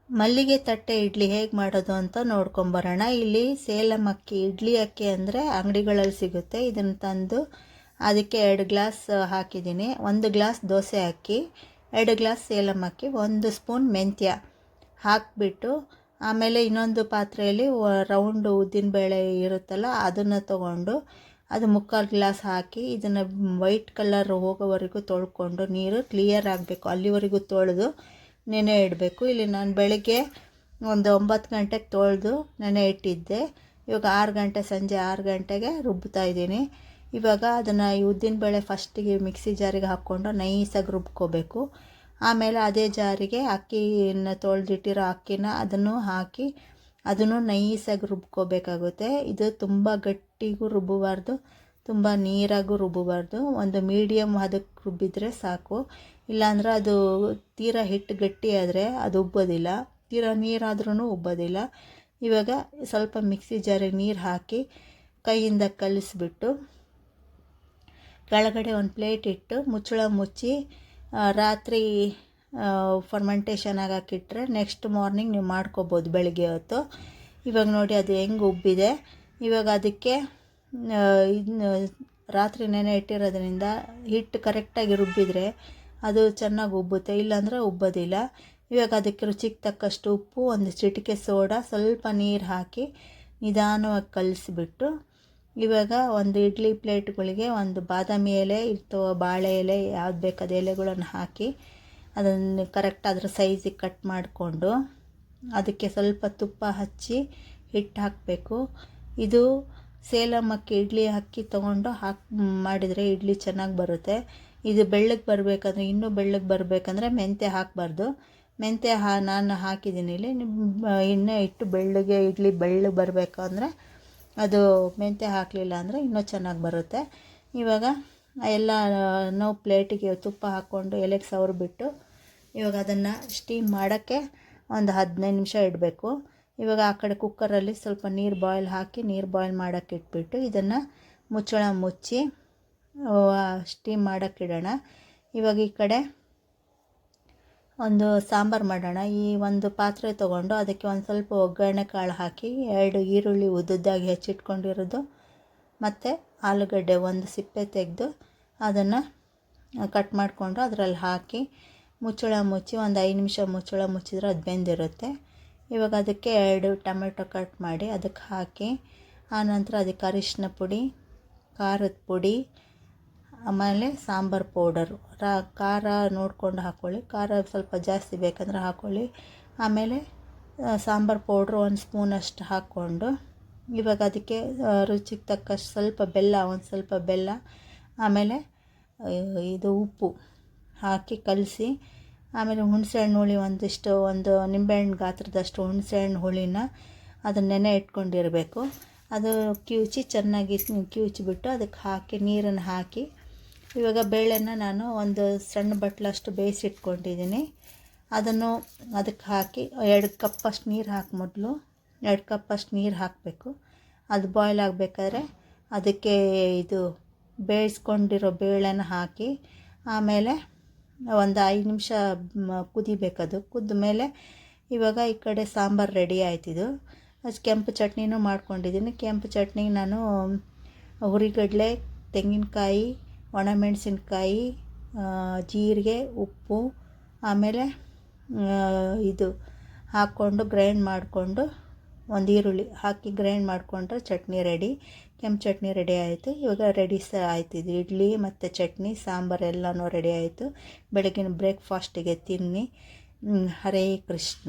ಮಲ್ಲಿಗೆ ತಟ್ಟೆ ಇಡ್ಲಿ ಹೇಗೆ ಮಾಡೋದು ಅಂತ ನೋಡ್ಕೊಂಬರೋಣ. ಇಲ್ಲಿ ಸೇಲಂ ಅಕ್ಕಿ, ಇಡ್ಲಿ ಅಕ್ಕಿ ಅಂದರೆ ಅಂಗಡಿಗಳಲ್ಲಿ ಸಿಗುತ್ತೆ. ಇದನ್ನು ತಂದು ಅದಕ್ಕೆ 2 ಗ್ಲಾಸ್ ಹಾಕಿದ್ದೀನಿ. 1 ಗ್ಲಾಸ್ ದೋಸೆ ಅಕ್ಕಿ, 2 ಗ್ಲಾಸ್ ಸೇಲಂ ಅಕ್ಕಿ, 1 ಸ್ಪೂನ್ ಮೆಂತ್ಯ ಹಾಕಿಬಿಟ್ಟು, ಆಮೇಲೆ ಇನ್ನೊಂದು ಪಾತ್ರೆಯಲ್ಲಿ ರೌಂಡು ಉದ್ದಿನಬೇಳೆ ಇರುತ್ತಲ್ಲ ಅದನ್ನು ತೊಗೊಂಡು ಅದು 3/4 ಗ್ಲಾಸ್ ಹಾಕಿ ಇದನ್ನು ವೈಟ್ ಕಲರ್ ಹೋಗೋವರೆಗೂ ತೊಳ್ಕೊಂಡು, ನೀರು ಕ್ಲಿಯರ್ ಆಗಬೇಕು ಅಲ್ಲಿವರೆಗೂ ತೊಳೆದು ನೆನೆ ಇಡಬೇಕು. ಇಲ್ಲಿ ನಾನು ಬೆಳಗ್ಗೆ ಒಂದು 9 ಗಂಟೆಗೆ ತೊಳೆದು ನೆನೆ ಇಟ್ಟಿದ್ದೆ. ಇವಾಗ 6 ಗಂಟೆ, ಸಂಜೆ 6 ಗಂಟೆಗೆ ರುಬ್ತಾ ಇದ್ದೀನಿ. ಇವಾಗ ಅದನ್ನು ಈ ಉದ್ದಿನಬೇಳೆ ಫಸ್ಟಿಗೆ ಮಿಕ್ಸಿ ಜಾರಿಗೆ ಹಾಕ್ಕೊಂಡು ನೈಸಾಗಿ ರುಬ್ಕೋಬೇಕು. ಆಮೇಲೆ ಅದೇ ಜಾರಿಗೆ ಅಕ್ಕಿನ ತೊಳೆದಿಟ್ಟಿರೋ ಅಕ್ಕಿನ ಅದನ್ನು ಹಾಕಿ ಅದನ್ನು ನೈಸಾಗಿ ರುಬ್ಕೋಬೇಕಾಗುತ್ತೆ. ಇದು ತುಂಬ ಗಟ್ಟಿಗೂ ರುಬ್ಬಬಾರ್ದು, ತುಂಬ ನೀರಾಗೂ ರುಬ್ಬಬಾರ್ದು. ಒಂದು ಮೀಡಿಯಮ್ ಹದಕ್ಕೆ ರುಬ್ಬಿದರೆ ಸಾಕು. ಇಲ್ಲಾಂದ್ರೆ ಅದು ತೀರಾ ಹಿಟ್ಟು ಗಟ್ಟಿ ಆದರೆ ಅದು ಉಬ್ಬೋದಿಲ್ಲ, ತೀರಾ ನೀರಾದ್ರೂ ಉಬ್ಬೋದಿಲ್ಲ. ಇವಾಗ ಸ್ವಲ್ಪ ಮಿಕ್ಸಿ ಜಾರಿಗೆ ನೀರು ಹಾಕಿ ಕೈಯಿಂದ ಕಲಿಸ್ಬಿಟ್ಟು ಕೆಳಗಡೆ ಒಂದು ಪ್ಲೇಟ್ ಇಟ್ಟು ಮುಚ್ಚಳ ಮುಚ್ಚಿ ರಾತ್ರಿ ಫರ್ಮೆಂಟೇಷನ್ ಹಾಕಿಟ್ರೆ ನೆಕ್ಸ್ಟ್ ಮಾರ್ನಿಂಗ್ ನೀವು ಮಾಡ್ಕೋಬೋದು ಬೆಳಗ್ಗೆ ಹೊತ್ತು. ಇವಾಗ ನೋಡಿ ಅದು ಹೆಂಗೆ ಉಬ್ಬಿದೆ. ಇವಾಗ ಅದಕ್ಕೆ ರಾತ್ರಿ ನೆನೆ ಇಟ್ಟಿರೋದ್ರಿಂದ ಹಿಟ್ಟು ಕರೆಕ್ಟಾಗಿ ರುಬ್ಬಿದರೆ ಅದು ಚೆನ್ನಾಗಿ ಉಬ್ಬುತ್ತೆ, ಇಲ್ಲಾಂದರೆ ಉಬ್ಬೋದಿಲ್ಲ. ಇವಾಗ ಅದಕ್ಕೆ ರುಚಿಗೆ ತಕ್ಕಷ್ಟು ಉಪ್ಪು, ಒಂದು ಚಿಟಿಕೆ ಸೋಡಾ, ಸ್ವಲ್ಪ ನೀರು ಹಾಕಿ ನಿಧಾನವಾಗಿ ಕಲಿಸ್ಬಿಟ್ಟು, ಇವಾಗ ಒಂದು ಇಡ್ಲಿ ಪ್ಲೇಟ್ಗಳಿಗೆ ಒಂದು ಬಾದಾಮಿ ಎಲೆ ಅಥವಾ ಬಾಳೆ ಎಲೆ ಯಾವ್ದು ಬೇಕು ಅದು ಎಲೆಗಳನ್ನು ಹಾಕಿ ಅದನ್ನು ಕರೆಕ್ಟ್ ಅದರ ಸೈಜಿಗೆ ಕಟ್ ಮಾಡಿಕೊಂಡು ಅದಕ್ಕೆ ಸ್ವಲ್ಪ ತುಪ್ಪ ಹಚ್ಚಿ ಹಿಟ್ಟು ಹಾಕಬೇಕು. ಇದು ಸೇಲಂ ಅಕ್ಕಿ ಇಡ್ಲಿ ಅಕ್ಕಿ ತೊಗೊಂಡು ಮಾಡಿದರೆ ಇಡ್ಲಿ ಚೆನ್ನಾಗಿ ಬರುತ್ತೆ. ಇದು ಬೆಳ್ಳಗೆ ಬರಬೇಕಂದ್ರೆ, ಇನ್ನೂ ಬೆಳ್ಳಗೆ ಬರಬೇಕಂದ್ರೆ ಮೆಂತ್ಯ ಹಾಕಬಾರ್ದು. ಮೆಂತ್ಯ ನಾನು ಹಾಕಿದ್ದೀನಿ ಇಲ್ಲಿ. ಇನ್ನೂ ಇಟ್ಟು ಬೆಳ್ಳಗೆ ಇಡ್ಲಿ ಬೆಳ್ಳಗೆ ಬರಬೇಕು ಅಂದರೆ ಅದು ಮೆಂತ್ಯ ಹಾಕಲಿಲ್ಲ ಅಂದರೆ ಇನ್ನೂ ಚೆನ್ನಾಗಿ ಬರುತ್ತೆ. ಇವಾಗ ಎಲ್ಲ ನಾವು ಪ್ಲೇಟಿಗೆ ತುಪ್ಪ ಹಾಕ್ಕೊಂಡು ಎಲೆಗೆ ಸವರಿಬಿಟ್ಟು ಇವಾಗ ಅದನ್ನು ಸ್ಟೀಮ್ ಮಾಡೋಕ್ಕೆ ಒಂದು 15 ನಿಮಿಷ ಇಡಬೇಕು. ಇವಾಗ ಆ ಕಡೆ ಕುಕ್ಕರಲ್ಲಿ ಸ್ವಲ್ಪ ನೀರು ಬಾಯ್ಲ್ ಮಾಡೋಕ್ಕೆ ಇಟ್ಬಿಟ್ಟು ಇದನ್ನು ಮುಚ್ಚಳ ಮುಚ್ಚಿ ಸ್ಟೀಮ್ ಮಾಡೋಕ್ಕೆ ಇಡೋಣ. ಇವಾಗ ಈ ಕಡೆ ಒಂದು ಸಾಂಬಾರು ಮಾಡೋಣ. ಈ ಒಂದು ಪಾತ್ರೆ ತೊಗೊಂಡು ಅದಕ್ಕೆ ಒಂದು ಸ್ವಲ್ಪ ಒಗ್ಗರಣೆ ಕಾಳು ಹಾಕಿ 2 ಈರುಳ್ಳಿ ಉದ್ದುದ್ದಾಗಿ ಹೆಚ್ಚಿಟ್ಕೊಂಡಿರೋದು ಮತ್ತು ಆಲೂಗಡ್ಡೆ ಒಂದು ಸಿಪ್ಪೆ ತೆಗೆದು ಅದನ್ನು ಕಟ್ ಮಾಡಿಕೊಂಡು ಅದರಲ್ಲಿ ಹಾಕಿ ಮುಚ್ಚಳ ಮುಚ್ಚಿ ಒಂದು 5 ನಿಮಿಷ ಮುಚ್ಚಳ ಮುಚ್ಚಿದ್ರೆ ಅದು ಬೆಂದಿರುತ್ತೆ. ಇವಾಗ ಅದಕ್ಕೆ 2 ಟೊಮೆಟೊ ಕಟ್ ಮಾಡಿ ಅದಕ್ಕೆ ಹಾಕಿ, ಆನಂತರ ಅದಕ್ಕೆ ಅರಿಶಿನ ಪುಡಿ, ಖಾರದ ಪುಡಿ, ಆಮೇಲೆ ಸಾಂಬಾರು ಪೌಡರು, ಖಾರ ನೋಡಿಕೊಂಡು ಹಾಕ್ಕೊಳ್ಳಿ, ಖಾರ ಸ್ವಲ್ಪ ಜಾಸ್ತಿ ಬೇಕಂದ್ರೆ ಹಾಕ್ಕೊಳ್ಳಿ. ಆಮೇಲೆ ಸಾಂಬಾರು ಪೌಡ್ರು 1 ಸ್ಪೂನಷ್ಟು ಹಾಕ್ಕೊಂಡು ಇವಾಗ ಅದಕ್ಕೆ ರುಚಿಗೆ ತಕ್ಕಷ್ಟು ಸ್ವಲ್ಪ ಬೆಲ್ಲ, ಆಮೇಲೆ ಇದು ಉಪ್ಪು ಹಾಕಿ ಕಲಸಿ, ಆಮೇಲೆ ಹುಣಸೆಹಣ್ಣು ಹುಳಿ ಒಂದು ನಿಂಬೆಹಣ್ಣು ಗಾತ್ರದಷ್ಟು ಹುಣಸೆಹಣ್ಣು ಹುಳಿನ ಅದನ್ನು ನೆನೆ ಇಟ್ಕೊಂಡಿರಬೇಕು. ಅದು ಚೆನ್ನಾಗಿ ಕಿವುಚಿಬಿಟ್ಟು ಅದಕ್ಕೆ ಹಾಕಿ ನೀರನ್ನು ಹಾಕಿ, ಇವಾಗ ಬೇಳೆನ ನಾನು ಒಂದು ಸಣ್ಣ ಬಟ್ಲಷ್ಟು ಬೇಯಿಸಿಟ್ಕೊಂಡಿದ್ದೀನಿ. ಅದನ್ನು ಅದಕ್ಕೆ ಹಾಕಿ 2 ಕಪ್ಪಷ್ಟು ನೀರು ಹಾಕಿ, ಮೊದಲು 2 ಕಪ್ಪಷ್ಟು ನೀರು ಹಾಕಬೇಕು. ಅದು ಬಾಯ್ಲ್ ಆಗಬೇಕಾದ್ರೆ ಅದಕ್ಕೆ ಇದು ಬೇಯಿಸ್ಕೊಂಡಿರೋ ಬೇಳೆನ ಹಾಕಿ, ಆಮೇಲೆ ಒಂದು 5 ನಿಮಿಷ ಕುದಿಬೇಕದು. ಕುದ್ದ ಮೇಲೆ ಇವಾಗ ಈ ಕಡೆ ಸಾಂಬಾರು ರೆಡಿ ಆಯ್ತಿದ್ದು. ಅದು ಕೆಂಪು ಚಟ್ನಿನೂ ಮಾಡ್ಕೊಂಡಿದ್ದೀನಿ. ಕೆಂಪು ಚಟ್ನಿಗೆ ನಾನು ಹುರಿಗಡಲೆ, ತೆಂಗಿನಕಾಯಿ, ಒಣಮೆಣಸಿನ್ಕಾಯಿ, ಜೀರಿಗೆ, ಉಪ್ಪು, ಆಮೇಲೆ ಇದು ಹಾಕ್ಕೊಂಡು ಗ್ರೈಂಡ್ ಮಾಡಿಕೊಂಡು ಒಂದು ಈರುಳ್ಳಿ ಹಾಕಿ ಗ್ರೈಂಡ್ ಮಾಡಿಕೊಂಡ್ರೆ ಚಟ್ನಿ ರೆಡಿ. ಕೆಂಪು ಚಟ್ನಿ ರೆಡಿ ಆಯಿತು. ಇವಾಗ ಆಯ್ತಿದ್ದು ಇಡ್ಲಿ ಮತ್ತು ಚಟ್ನಿ, ಸಾಂಬಾರು ಎಲ್ಲನೂ ರೆಡಿ ಆಯಿತು. ಬೆಳಗಿನ ಬ್ರೇಕ್ಫಾಸ್ಟಿಗೆ ತಿನ್ನಿ. ಹರೇ ಕೃಷ್ಣ.